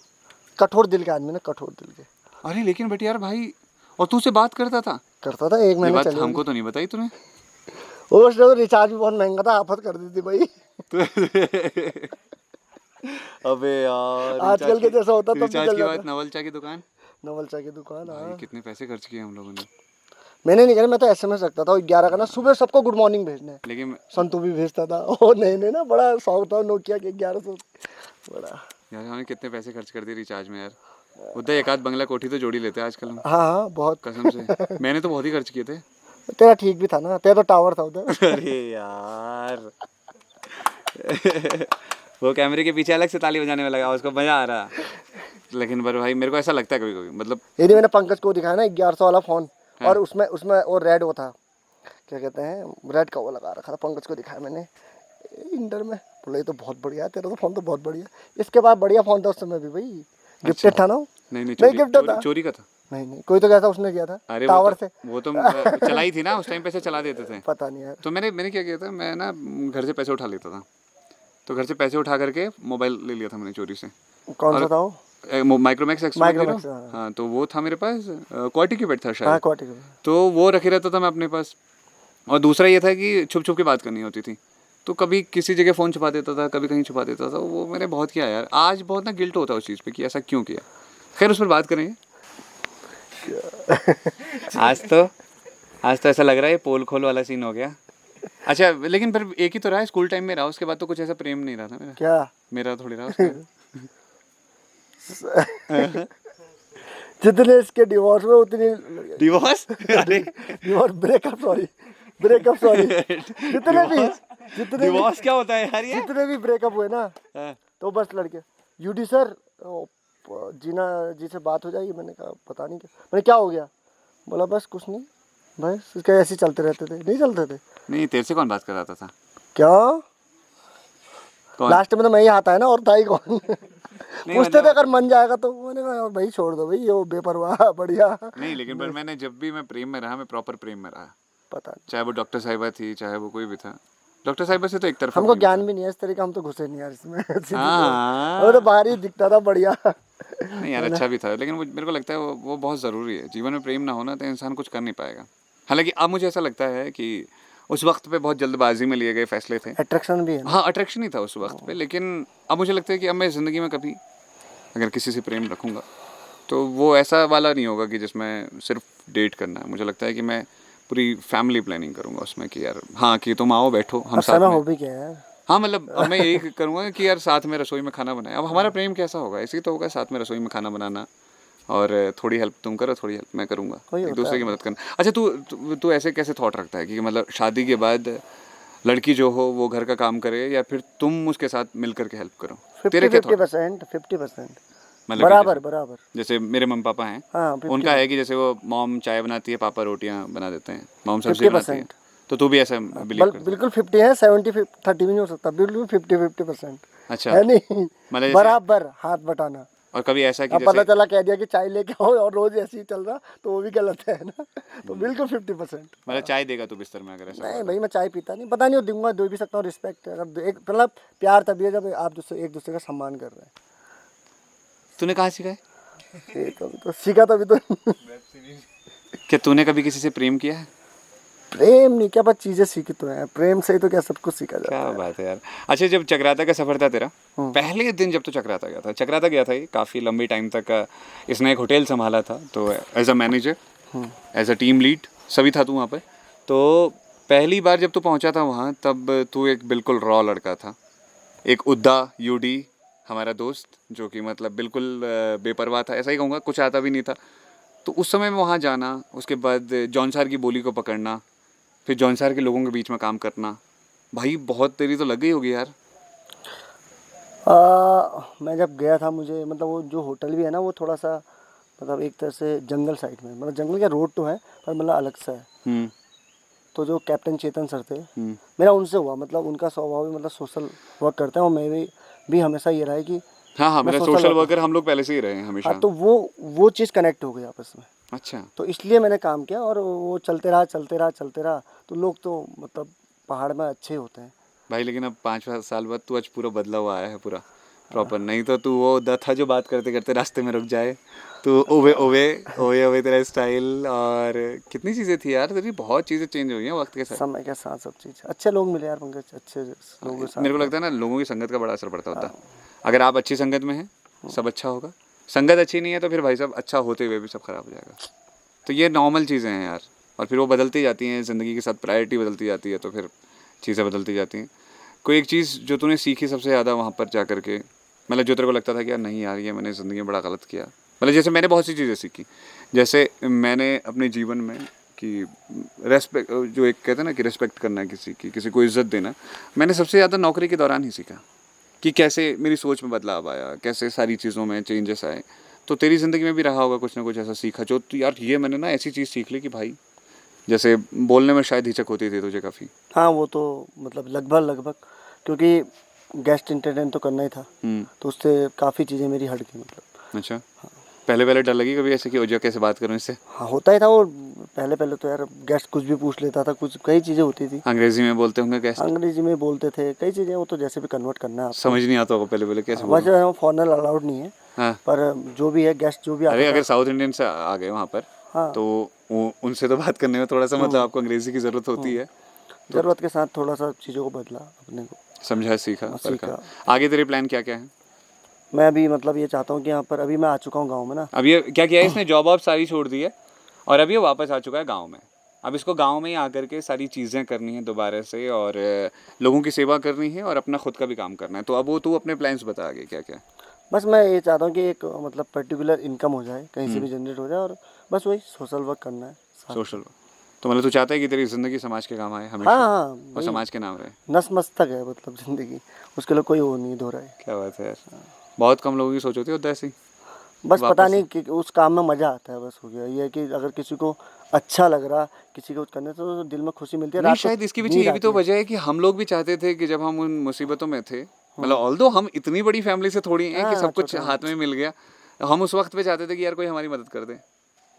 कठोर दिल के आदमी ना, कठोर दिल के। अरे लेकिन बट यार भाई, और तू से बात करता था? 1 महीने चले। हमको तो नहीं बताई तूने। उसने तो रिचार्ज भी बहुत महंगा था, आफत कर दी थी भाई। अबे यार, आजकल के जैसा होता तब रिचार्ज निकल की बात, जाता। नवलचा की दुकान, नवलचा की दुकान। भाई कितने पैसे खर्च किए हम लोगों ने। मैंने नहीं करा, मैं तो SMS रखता था 11 का ना, सुबह सबको गुड मॉर्निंग भेजना है। लेकिन संतू भी भेजता था। ओ नहीं ना, बड़ा शौक था नोकिया के 1100 बड़ा। यार हमने कितने पैसे खर्च कर दिए रिचार्ज में यार। उधर एक आध बंगला कोठी तो जोड़ी लेते हैं आजकल हम। हाँ बहुत, कसम से मैंने तो बहुत ही खर्च किए थे। तेरा ठीक भी था ना, तेरा तो टावर था उधर। अरे यार वो कैमरे के पीछे अलग से ताली बजाने में लगा, उसको मजा आ रहा। लेकिन पर भाई मेरे को ऐसा लगता है कभी कभी, मतलब यदि मैंने पंकज को दिखाया ना 1100 वाला फोन, और उसमें वो रेड वो था, क्या कहते हैं, रेड का वो लगा रखा था। पंकज को दिखाया मैंने इंटर में, बोला ये तो बहुत बढ़िया है, तेरा तो फोन तो बहुत बढ़िया। इसके बाद बढ़िया फोन था उस समय भी भाई, गिफ्टेड था ना। नहीं गिफ्टेड था, चोरी का था। नहीं कोई तो कहता उसने किया था। अरे टावर से वो तो चलाई थी ना उस टाइम, पैसे चला देते थे। पता नहीं यार। तो मैंने क्या किया था, मैं ना घर से पैसे उठा लेता था। तो घर से पैसे उठा करके मोबाइल ले लिया था मैंने चोरी से। कौन सा था वो? Micromax x. हाँ तो वो था मेरे पास, क्वालिटी की बेट था शायद। हाँ क्वालिटी। तो वो रखे रहता था मैं अपने पास। और दूसरा ये था कि छुप छुप के बात करनी होती थी, तो कभी किसी जगह फ़ोन छुपा देता था, कभी कहीं छुपा देता था। वो मैंने बहुत किया यार। आज बहुत ना गिल्ट होता है उस चीज़ पे कि ऐसा क्यों किया। खैर उस पर बात करेंगे। आज तो ऐसा लग रहा है पोल खोल वाला सीन हो गया। अच्छा लेकिन फिर एक ही तो रहा, स्कूल टाइम में रहा, उसके बाद तो कुछ ऐसा प्रेम नहीं रहा था मेरा। क्या मेरा थोड़ी रहा उसके जितने इसके डिवोर्स में उतनी डिवोर्स ब्रेकअप सॉरी जितने डिवोर्स क्या होता है यार ये? जितने भी ब्रेकअप हुए ना, तो बस लड़के यूडी सर जीना जी से बात हो जाएगी। मैंने कहा पता नहीं क्या, मैंने क्या हो गया? बोला बस कुछ नहीं, बस इसके ऐसे चलते रहते थे। नहीं चलते थे। नहीं तेरे से कौन बात कर रहा था? क्या कौन? लास्ट में तो मैं ही आता है ना, और था ही कौन। पूछते मतलब- थे अगर मन जाएगा तो, मैंने कहा यार भाई छोड़ दो भाई, ये वो बेपरवाह बढ़िया। नहीं, लेकिन पर मैंने जब भी मैं प्रेम में रहा, मैं प्रॉपर प्रेम में रहा, पता नहीं, चाहे वो डॉक्टर साहिबा थी, चाहे वो कोई भी था। डॉक्टर साहिबा से तो एक तरफा हमको प्रेम ज्ञान था। भी नहीं है इस तरीके, हम तो घुसे नहीं यार इसमें। सीधी हाँ। बात। हमें तो बाहर ही दिखता था बढ़िया। नहीं यार, अच्छा भी था, लेकिन वो मेरे को लगता है वो बहुत ज़रूरी है। जीवन में प्रेम ना होना तो इंसान कुछ कर नहीं पाएगा। हालांकि अब मुझे ऐसा लगता है कि उस वक्त पे बहुत जल्दबाजी में लिए गए फैसले थे। अट्रैक्शन भी है ना। हाँ, अट्रैक्शन ही था उस वक्त पे, लेकिन अब मुझे लगता है कि अब मैं ज़िंदगी में कभी अगर किसी से प्रेम रखूँगा तो वो ऐसा वाला नहीं होगा कि जिसमें सिर्फ डेट करना है। मुझे लगता है कि मैं पूरी फैमिली प्लानिंग करूँगा उसमें, कि यार हाँ, कि तुम आओ, बैठो, हम अब साथ समय में। हो भी क्या है यार। हाँ, मतलब अब मैं यही करूँगा कि यार साथ में रसोई में खाना बनाए। अब हमारा प्रेम कैसा होगा, ऐसे ही तो होगा, साथ में रसोई में खाना बनाना, और थोड़ी हेल्प तुम करो, थोड़ी हेल्प मैं करूँगा, वही एक होता दूसरे है। की मदद करना। अच्छा, तू ऐसे कैसे थॉट रखता है कि मतलब शादी के बाद लड़की जो हो वो घर का काम करे, या फिर तुम उसके साथ मिल करके हेल्प करो? तेरे क्या थॉट? 50% मतलब कि बराबर बराबर। जैसे मेरे मम्मी पापा हैं, हाँ, उनका है कि जैसे वो मॉम चाय बनाती है, पापा रोटियां बना देते हैं, मॉम सब्जी बनाती है। 50%। तो तू भी ऐसा बिलीव करता है? बिल्कुल 50 है, 70-30 भी नहीं हो सकता, बिल्कुल 50-50%। अच्छा, है नहीं, मतलब जैसे, बराबर हाथ बटाना। और कभी ऐसा कि अब पता जैसे, चला कह दिया कि चाय लेके आओ और रोज ऐसे ही चल रहा, तो वो भी गलत है ना। तो बिल्कुल 50%। मतलब चाय देगा तू बिस्तर में अगर ऐसा हुआ नहीं तो? भाई, मैं चाय पीता नहीं, पता नहीं, वो दूंगा, दे भी सकता हूँ, रिस्पेक्ट है। अगर एक मतलब प्यार तभी है जब आप दूसरे एक दूसरे का सम्मान कर रहे तूने कहाँ सीखा है? हैं। ये तो सीखा तभी तो। क्या तूने कभी किसी से प्रेम किया है? प्रेम नहीं, क्या बात, चीजें सीखी तो है, प्रेम से ही तो क्या सब कुछ सीखा जाता क्या है। बात है यार। अच्छा, जब चक्राता का सफ़र था तेरा, हम्म। पहले दिन जब तू चक्राता गया था, ये काफ़ी लंबी टाइम तक इसने एक होटल संभाला था, तो as a manager, as a team lead, सभी था तू वहाँ पे। तो पहली बार जब तू पहुँचा था वहाँ, तब तू एक बिल्कुल रॉ लड़का था, एक उद्दा यूडी हमारा दोस्त, जो कि मतलब बिल्कुल बेपरवाह था, ऐसा ही कहूँगा, कुछ आता भी नहीं था। तो उस समय में वहाँ जाना, उसके बाद जौनसार की बोली को पकड़ना, फिर जौनसार के लोगों के बीच में काम करना, भाई बहुत तेरी तो लग गई होगी यार। मैं जब गया था, मुझे मतलब वो जो होटल भी है ना, वो थोड़ा सा मतलब एक तरह से जंगल साइड में, मतलब जंगल का रोड तो है पर मतलब अलग सा है। हम्म। तो जो कैप्टन चेतन सर थे, मेरा उनसे हुआ, मतलब उनका स्वभाव भी मतलब सोशल वर्क करते हैं, और मैं भी हमेशा ये रहा है कि हाँ हाँ, मैं मतलब सोशल सोशल वर्कर। वर्कर हम लोग पहले से ही रहे हैं हाँ, हमेशा। तो वो चीज़ कनेक्ट हो गई आपस में, अच्छा। तो इसलिए मैंने काम किया, और वो चलते रहा चलते रहा चलते रहा। तो लोग तो मतलब पहाड़ में अच्छे होते हैं। भाई लेकिन अब 5 साल बाद तू आज पूरा बदला हुआ आया है पूरा प्रॉपर, नहीं तो तू वो द था जो बात करते करते रास्ते में रुक जाए, तो ओवे ओवे ओवे ओवे तेरा स्टाइल, और कितनी चीज़ें थी यार तेरी, बहुत चीज़ें चेंज हुई हैं वक्त के साथ। समय के साथ सब चीज़, अच्छे लोग मिले यार पंकज, अच्छे लोगों के मेरे साथ को में। लगता है ना, लोगों की संगत का बड़ा असर पड़ता होता है। अगर आप अच्छी संगत में हैं, सब अच्छा होगा। संगत अच्छी नहीं है तो फिर भाई साहब अच्छा होते हुए भी सब खराब हो जाएगा। तो ये नॉर्मल चीज़ें हैं यार, और फिर वो बदलती जाती हैं ज़िंदगी के साथ, प्रायोरिटी बदलती जाती है, तो फिर चीज़ें बदलती जाती हैं। कोई एक चीज़ जो तूने सीखी सबसे ज़्यादा वहाँ पर जा कर के, मतलब जो तेरे को लगता था कि यार नहीं यार, ये मैंने ज़िंदगी में बड़ा गलत किया, मतलब जैसे मैंने बहुत सी चीज़ें सीखी, जैसे मैंने अपने जीवन में कि रेस्पेक्ट, जो एक कहते हैं ना कि रेस्पेक्ट करना है किसी की, किसी को इज्जत देना, मैंने सबसे ज़्यादा नौकरी के दौरान ही सीखा, कि कैसे मेरी सोच में बदलाव आया, कैसे सारी चीज़ों में चेंजेस आए। तो तेरी ज़िंदगी में भी रहा होगा कुछ ना कुछ ऐसा सीखा जो तो यार ये मैंने ना ऐसी चीज़ सीख ली कि भाई, जैसे बोलने में शायद हिचक होती थी तुझे काफ़ी। हाँ, वो तो मतलब लगभग, क्योंकि गेस्ट इंटरटेन तो करना ही था, तो उससे काफ़ी चीज़ें मेरी हट गई मतलब। अच्छा, पहले पहले डर लगी कभी ऐसे कि ओजा कैसे बात करूँ इससे? हाँ, होता ही था वो, पहले पहले तो यार गेस्ट कुछ भी पूछ लेता था, कुछ कई चीज़ें होती थी। अंग्रेजी में बोलते होंगे गेस्ट? अंग्रेजी में बोलते थे, कई चीज़ें, वो तो जैसे भी कन्वर्ट करना है आपको। समझ नहीं आता होगा पहले पहले कैसे बोलूँ। वैसे फॉरनर अलाउड नहीं है, हाँ। पर जो भी है गेस्ट जो भी आता अरे था। अगर साउथ इंडियन से आ गए वहाँ पर, हाँ। तो उनसे तो बात करने में थोड़ा सा मतलब आपको अंग्रेजी की ज़रूरत होती है। ज़रूरत के साथ थोड़ा सा चीज़ों को बदला अपने को। समझा, सीखा, सीखा। परखा। आगे तेरे प्लान क्या क्या है? मैं अभी मतलब ये चाहता हूँ कि यहाँ पर, अभी मैं आ चुका हूँ गाँव में ना। अब ये क्या किया है इसने, जॉब वॉब सारी छोड़ दी है, और अभी ये वापस आ चुका है गाँव में। अब इसको गाँव में ही आकर के सारी चीज़ें करनी है दोबारा से, और लोगों की सेवा करनी है, और अपना खुद का भी काम करना है। तो अब वो तू अपने प्लान्स बता आगे क्या क्या। बस मैं ये चाहता हूँ कि एक मतलब पर्टिकुलर इनकम हो जाए, कहीं से भी जनरेट हो जाए, और बस वही सोशल वर्क करना है साथ। सोशल, तो मतलब तू चाहता है कि तेरी ज़िंदगी समाज के काम आए हमेशा, हाँ हाँ, और वही समाज के नाम रहे। नस मस्तक है मतलब ज़िंदगी, उसके लिए कोई वो नहीं, दो रहा है। क्या बात है यार, बहुत कम लोगों की सोच होती है उधर ऐसी। बस पता वापस नहीं कि उस काम में मजा आता है, बस हो गया ये है कि अगर किसी को अच्छा लग रहा, किसी को करने तो दिल में खुशी मिलती है। नहीं, रात को शायद इसके पीछे नींद ये भी तो आती है। वजह है कि हम लोग भी चाहते थे कि जब हम उन मुसीबतों में थे, मतलब ऑल्दो हम इतनी बड़ी फैमिली से थोड़ी हैं कि हाँ, सब कुछ छोटा हाथ में मिल गया, हम उस वक्त पे चाहते थे कि यार कोई हमारी मदद कर दे,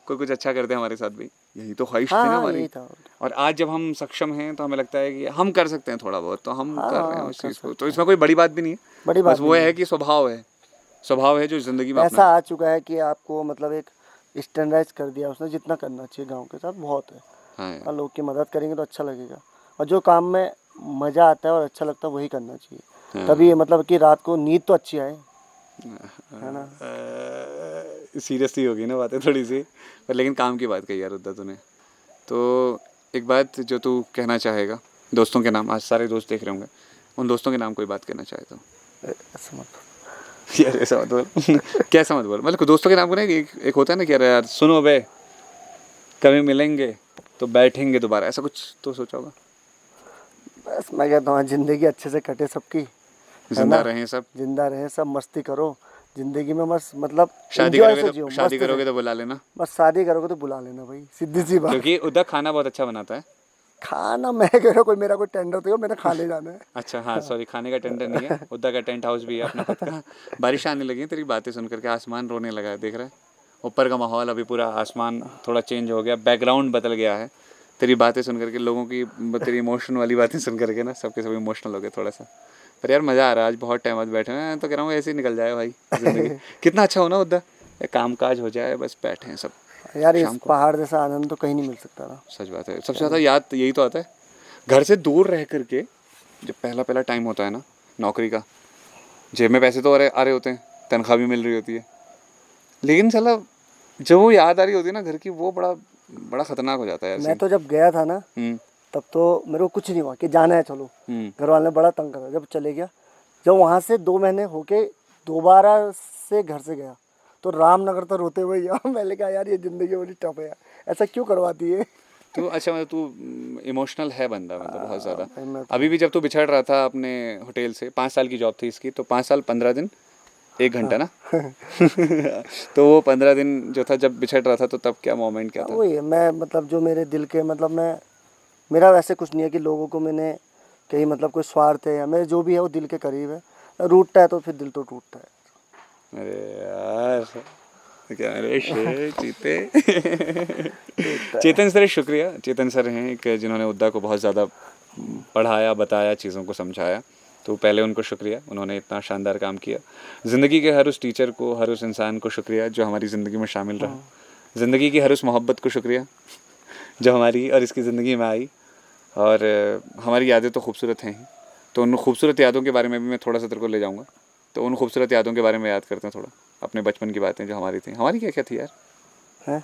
कोई कुछ अच्छा कर दे हमारे साथ भी। यही तो ख्वाहिश थी ना हाँ, हमारी। यही था। और आज जब हम सक्षम हैं तो हमें लगता है कि हम कर सकते हैं थोड़ा बहुत, तो हम हाँ, कर रहे हैं हाँ, उस कर चीज़ को। तो सकते हैं। इसमें कोई बड़ी बात भी नहीं है, बड़ी बस बात वो नहीं है कि स्वभाव है जो ज़िंदगी में अपना ऐसा है। आ चुका है कि आपको मतलब एक स्टैंडर्डाइज कर दिया उसने, जितना करना चाहिए गाँव के साथ बहुत है। हाँ यार। हाँ, लोग की मदद करेंगे तो अच्छा लगेगा, और जो काम में मज़ा आता है और अच्छा लगता है वही करना चाहिए। हाँ। तभी मतलब कि रात को नींद तो अच्छी आए, है ना। सीरियसली होगी ना बातें थोड़ी सी, पर लेकिन काम की बात कही यार उद्दा तूने। तो एक बात जो तू कहना चाहेगा दोस्तों के नाम, आज सारे दोस्त देख रहे होंगे, उन दोस्तों के नाम कोई बात कहना चाहे तो? ऐसा मत यार ऐसा मत बोल कैसा मत बोल, मतलब दोस्तों के नाम को नहीं, एक होता है ना कि अरे यार सुनो बे, कभी मिलेंगे तो बैठेंगे दोबारा, ऐसा कुछ तो सोचा होगा? बस मैं कहता हूँ ज़िंदगी अच्छे से कटे सबकी, है जिंदा ना। रहें सब। जिंदा रहे सब, मस्ती करो ज़िंदगी में, बस मतलब शादी एंजॉय से करोगे जियो, तो शादी मस्त से। करोगे तो बुला लेना, बस शादी करोगे तो बुला लेना भाई, सीधी सी बात। क्योंकि उद्दा खाना बहुत अच्छा बनाता है। खाना मैं कह रहा हूँ, कोई मेरा कोई टेंडर तो मैंने खा ले जाना है। अच्छा हाँ, सॉरी, खाने का टेंडर नहीं है, उद्दा का टेंट हाउस भी है अपना खुद का। बारिश आने लगी है तेरी बातें सुन करके, आसमान रोने लगा है, देख रहा है ऊपर का माहौल, अभी पूरा आसमान थोड़ा चेंज हो गया, बैकग्राउंड बदल गया है। तेरी बातें सुन करके, लोगों की तेरी इमोशन वाली बातें सुन करके ना, सबके सब इमोशनल हो गए थोड़ा सा। पर यार मज़ा आ रहा है, आज बहुत टाइम बाद बैठे हैं, मैं तो कह रहा हूँ ऐसे ही निकल जाए भाई ज़िंदगी। कितना अच्छा हो ना उद्दा, काम काज हो जाए, बस बैठे हैं सब यार इस शाम को। पहाड़ जैसा आनंद तो कहीं नहीं मिल सकता ना। सच बात है, सबसे ज़्यादा याद यही तो आता है घर से दूर रह करके, जब पहला पहला टाइम होता है ना नौकरी का, जेब में पैसे तो आ रहे होते हैं, तनख्वाह भी मिल रही होती है, लेकिन साला जब वो याद आ रही होती है ना घर की, वो बड़ा बड़ा खतरनाक हो जाता है ऐसे मैं ही। तो जब गया था ना, तब तो मेरे को कुछ नहीं हुआ कि जाना है चलो, घर वाले ने बड़ा तंग करा, जब चले गया, जब वहाँ से 2 महीने होके दोबारा से घर से गया तो रामनगर तो रोते हुए गया। मैंने कहा यार ये ज़िंदगी बड़ी टफ है यार, ऐसा क्यों करवाती है। तो अच्छा, मतलब तू इमोशनल है बंदा, मतलब बहुत ज़्यादा। भाई मैं तो अभी भी जब तू बिछड़ रहा था अपने होटल से, 5 साल की जॉब थी इसकी, तो 5 साल 15 दिन 1 घंटा ना तो वो 15 दिन जो था जब बिछड़ रहा था, तो तब क्या मोमेंट क्या था? वही है, मैं मतलब जो मेरे दिल के मतलब मैं, मेरा वैसे कुछ नहीं है कि लोगों को मैंने कहीं मतलब कोई स्वार्थ है, या मेरे जो भी है वो दिल के करीब है, रूठता है तो फिर दिल तो टूटता है। अरे यार क्या, अरे शेर चीते चेतन सर, शुक्रिया। चेतन सर हैं एक जिन्होंने उद्दा को बहुत ज़्यादा पढ़ाया, बताया, चीज़ों को समझाया, तो पहले उनको शुक्रिया, उन्होंने इतना शानदार काम किया। ज़िंदगी के हर उस टीचर को, हर उस इंसान को शुक्रिया जो हमारी ज़िंदगी में शामिल रहा। ज़िंदगी की हर उस मोहब्बत को शुक्रिया जो हमारी और इसकी ज़िंदगी में आई। और हमारी यादें तो खूबसूरत हैं ही, तो उन खूबसूरत यादों के बारे में भी मैं थोड़ा सा तेरे को ले जाऊँगा। तो उन खूबसूरत यादों के बारे में याद करते हैं थोड़ा, अपने बचपन की बातें जो हमारी थी। हमारी क्या क्या थी यार? हैं?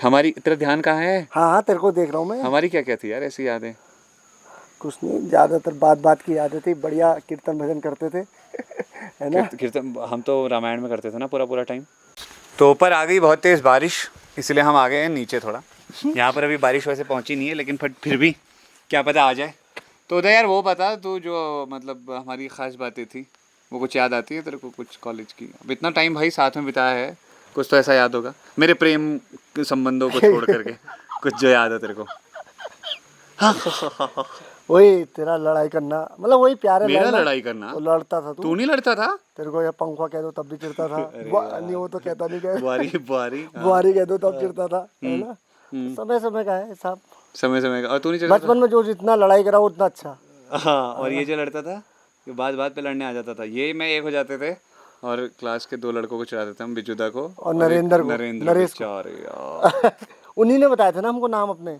हमारी तेरा ध्यान कहाँ है? हाँ हाँ, तेरे को देख रहा हूँ मैं। हमारी क्या क्या थी यार ऐसी यादें? कुछ नहीं, ज़्यादातर बात की यादें थी, बढ़िया कीर्तन भजन करते थे। है ना। कीर्तन हम तो रामायण में करते थे ना पूरा टाइम। तो ऊपर आ गई बहुत तेज़ बारिश, इसलिए हम आ गए हैं नीचे थोड़ा। यहाँ पर अभी बारिश वैसे पहुँची नहीं है, लेकिन फिर भी क्या पता आ जाए। तो उदय यार वो बता, तू जो मतलब हमारी ख़ास बातें थी, वो कुछ याद आती है तेरे को कुछ कॉलेज की? अब इतना टाइम भाई साथ में बिताया है, कुछ तो ऐसा याद होगा मेरे प्रेम के संबंधों को छोड़ करके, कुछ जो याद है तेरे को? वही तेरा लड़ाई करना, मतलब वही प्यारे मेरा लड़ना। लड़ाई करना? तो लड़ता था तू नहीं लड़ता था? तेरे को या पंखा कह दो तब भी चिढ़ता था। नहीं वो तो कहता नहीं, कह बुआरी बुआरी कह दो तब चिढ़ता था, है ना। समय समय का है साहब, समय का। और तू नहीं चलता बचपन में जो जितना लड़ाई करा उतना अच्छा। था? हाँ, और ये जो लड़ता था, ये बात पे लड़ने आ जाता था, ये मैं एक हो जाते थे, और क्लास के 2 लड़कों को चिढ़ाते थे हम, बिजुदा को और नरेंद्र को, नरेश को। बेचारे यार। उन्हीं ने बताया था ना हमको नाम अपने।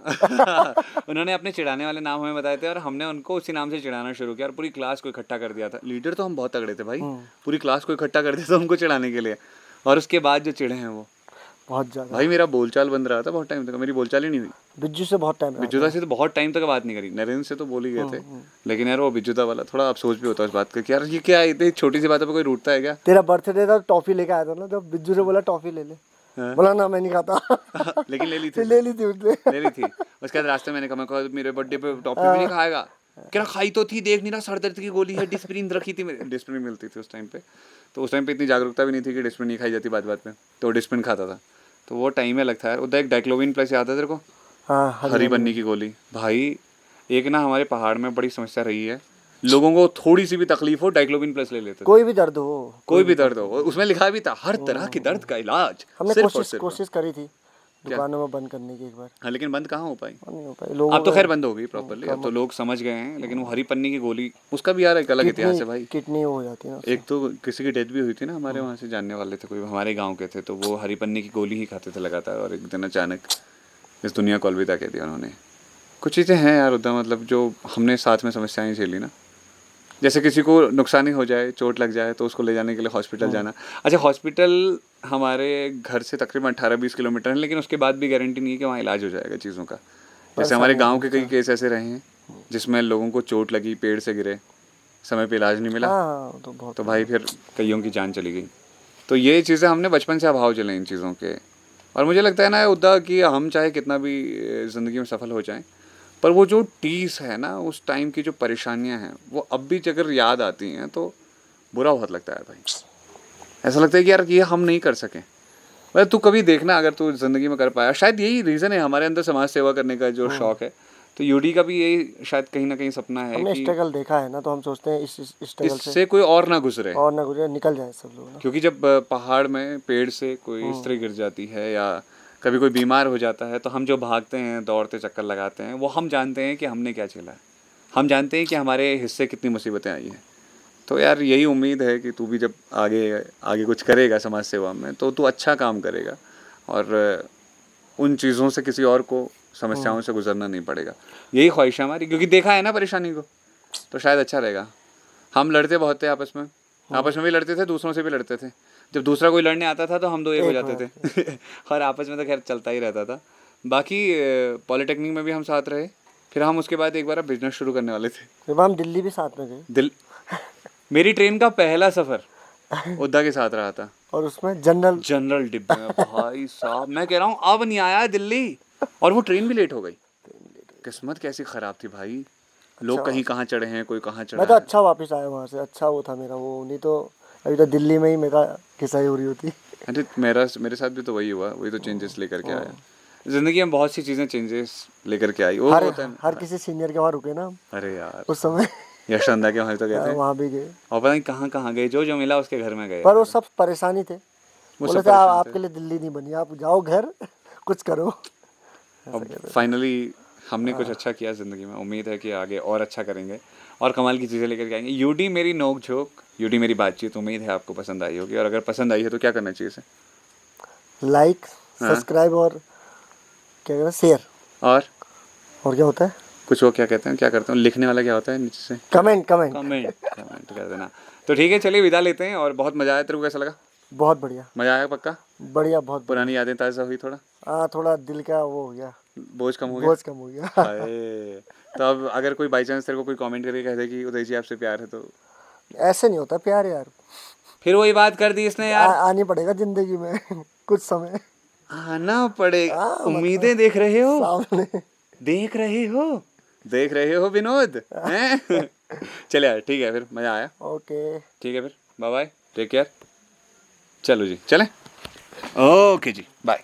उन्होंने अपने चिढ़ाने वाले नाम हमें बताए थे, और हमने उनको उसी नाम से चिढ़ाना शुरू किया, और पूरी क्लास को इकट्ठा कर दिया था। लीडर तो हम बहुत तगड़े थे भाई, पूरी क्लास को इकट्ठा कर दिया था उनको चिढ़ाने के लिए। और उसके बाद जो चिढ़े हैं वो बहुत ज़्यादा भाई, मेरा बोलचाल बंद रहा था बहुत टाइम तक, मेरी बोलचाल ही नहीं हुई। बिज्जू से बहुत टाइम बिजुदा से तो बहुत टाइम तक बात नहीं करी, नरेंद्र से तो बोल ही गए थे, लेकिन यार वो बिजुदा वाला थोड़ा अफसोस भी होता है इस बात का कि यार ये क्या, इतनी छोटी सी बातों पे कोई रूठता है क्या? तेरा बर्थडे था, टॉफी लेके आया था ना, जब बिज्जू से बोला टॉफी ले ले, बोला ना मैं नहीं खाता। लेकिन ले ली थी ले ली थी उसने। ले ली थी। उसके बाद रास्ते में मैंने कहा मेरे बर्थडे पे टॉफी भी नहीं खाएगा, कह रहा खाई तो थी, देख नहीं रहा, सर दर्द की गोली है, डिस्प्रिन रखी थी मेरे, डिस्प्रिन मिलती थी उस टाइम पे, तो उस टाइम पे इतनी जागरूकता भी नहीं थी कि डिस्प्रिन नहीं खाई जाती बात बात पे, तो डिस्प्रिन खाता था। तो वो टाइम में लगता है। उधर एक डाइक्लोविन प्लस याद है तेरे को? हाँ, हरी बन्नी की गोली भाई, एक ना हमारे पहाड़ में बड़ी समस्या रही है, लोगों को थोड़ी सी भी तकलीफ हो डाइक्लोविन प्लस ले लेते थे, कोई भी दर्द हो, कोई भी दर्द हो, उसमें लिखा भी था हर तरह की दर्द का इलाज, हमने सिर्फ और कोशिश सिर्फ। कोशिश करी थी दुकानों में बंद करने की एक बार, हाँ, लेकिन बंद कहाँ हो पाई, नहीं हो पाई लोगों अब तो का। खैर बंद हो गई प्रॉपरली, अब तो लोग समझ गए हैं, लेकिन वो हरी पन्नी की गोली, उसका भी यार एक अलग इतिहास है भाई। किडनी हो जाती है ना उससे। एक तो किसी की डेथ भी हुई थी ना, हमारे वहाँ से जानने वाले थे कोई, हमारे गांव के थे, तो वो हरी पन्नी की गोली ही खाते थे लगातार, और एक दिन अचानक इस दुनिया को अलविदा कह दिया उन्होंने। कुछ चीज़ें हैं यार उधर, मतलब जो हमने साथ में समस्याएं झेली ना, जैसे किसी को नुकसान ही हो जाए, चोट लग जाए, तो उसको ले जाने के लिए हॉस्पिटल जाना। अच्छा, हॉस्पिटल हमारे घर से तकरीबन 18-20 किलोमीटर है, लेकिन उसके बाद भी गारंटी नहीं है कि वहाँ इलाज हो जाएगा चीज़ों का। जैसे हमारे गांव के कई केस ऐसे रहे हैं जिसमें लोगों को चोट लगी, पेड़ से गिरे, समय पे इलाज नहीं मिला, हाँ, तो बहुत तो भाई फिर कईयों की जान चली गई। तो ये चीज़ें हमने बचपन से अभाव झेले इन चीज़ों के, और मुझे लगता है ना उद्दा कि हम चाहे कितना भी ज़िंदगी में सफल हो जाएं, पर वो जो टीस है ना उस टाइम की, जो परेशानियां हैं, वो अब भी अगर याद आती हैं तो बुरा बहुत लगता है भाई। ऐसा लगता है कि यार ये हम नहीं कर सके। मतलब तू कभी देखना, अगर तू ज़िंदगी में कर पाया, शायद यही रीज़न है हमारे अंदर समाज सेवा करने का जो शौक़ है, तो यूडी का भी यही शायद कहीं ना कहीं सपना है हमने कि स्ट्रगल देखा है ना, तो हम सोचते हैं इस स्ट्रगल से इससे कोई और ना गुजरे, और ना गुजरे, निकल जाए सब लोग ना। क्योंकि जब पहाड़ में पेड़ से कोई स्त्री गिर जाती है या कभी कोई बीमार हो जाता है, तो हम जो भागते हैं, दौड़ते चक्कर लगाते हैं, वो हम जानते हैं कि हमने क्या झेला है, हम जानते हैं कि हमारे हिस्से कितनी मुसीबतें आई हैं। तो यार यही उम्मीद है कि तू भी जब आगे आगे कुछ करेगा समाज सेवा में, तो तू अच्छा काम करेगा, और उन चीज़ों से किसी और को, समस्याओं से गुजरना नहीं पड़ेगा। यही ख्वाहिश है हमारी, क्योंकि देखा है ना परेशानी को, तो शायद अच्छा रहेगा। हम लड़ते बहुत थे आपस में, आपस में भी लड़ते थे, दूसरों से भी लड़ते थे। जब दूसरा कोई लड़ने आता था तो हम दो एक हो जाते थे और आपस में तो खैर चलता ही रहता था। बाकी पॉलिटेक्निक में भी हम साथ रहे, फिर हम उसके बाद एक बार बिजनेस शुरू करने वाले थे। जब हम दिल्ली भी साथ में गए, मेरी ट्रेन का पहला सफ़र उद्दा के साथ रहा था, और उसमें जनरल डिब्बे में भाई साहब, मैं कह रहा हूँ अब नहीं आया दिल्ली, और वो ट्रेन भी लेट हो गई। किस्मत कैसी ख़राब थी भाई, लोग कहीं कहाँ चढ़े हैं, कोई कहाँ चढ़ा मैं तो है। अच्छा वापस आया वहाँ से, अच्छा वो था मेरा, वो नहीं तो अभी तो दिल्ली में ही मेरा किसाई हो रही होती। अरे मेरे साथ भी तो वही हुआ, वही तो चेंजेस लेकर के आया। ज़िंदगी में बहुत सी चीज़ें चेंजेस लेकर के आई, वो होता है। हर किसी सीनियर के वहाँ रुके ना हम अरे यार उस समय। यशवंता के वहाँ तो गए थे, वहाँ भी गए, और पता नहीं कहाँ कहाँ गए, जो जो मिला उसके घर में गए। पर वो सब परेशानी थे, वो बोले सब थे परेशान थे। आपके लिए दिल्ली नहीं बनी, आप जाओ घर कुछ करो। अब फाइनली हमने कुछ अच्छा किया ज़िंदगी में, उम्मीद है कि आगे और अच्छा करेंगे और कमाल की चीज़ें लेकर के आएंगे। यूडी मेरी नोक झोंक, यूडी मेरी बातचीत, उम्मीद है आपको पसंद आई होगी, और अगर पसंद आई है तो क्या करना चाहिए इसे? लाइक, सब्सक्राइब और क्या कहते हैं, शेयर, और क्या होता है, कुछ वो क्या कहते हैं, क्या करते हैं, लिखने वाला क्या होता है नीचे से? कमेंट कर देना। तो ठीक है, चलिए विदा लेते हैं, और बहुत मज़ा आया। तेरे को कैसा लगा? बहुत बढ़िया, मज़ा आया पक्का? बढ़िया, बहुत पुरानी यादें ताज़ा हुई, थोड़ा हाँ, थोड़ा दिल का वो हो गया, बोझ कम हो गया। बोझ कम हो गया। हाय। तो अब अगर कोई बाई चांस तेरे को कोई कमेंट करके कह दे कि उदय जी आपसे प्यार है, तो ऐसे नहीं होता प्यार यार, फिर वही बात कर दी इसने यार। आनी पड़ेगा जिंदगी में कुछ समय आना पड़ेगा। हाँ, उम्मीदें देख रहे हो, सामने। देख रहे हो विनोद हैं? चले यार, ठीक है, फिर मज़ा आया। ओके, ठीक है, फिर बाय बाय, टेक केयर। चलो जी, चलें। ओके जी, बाय।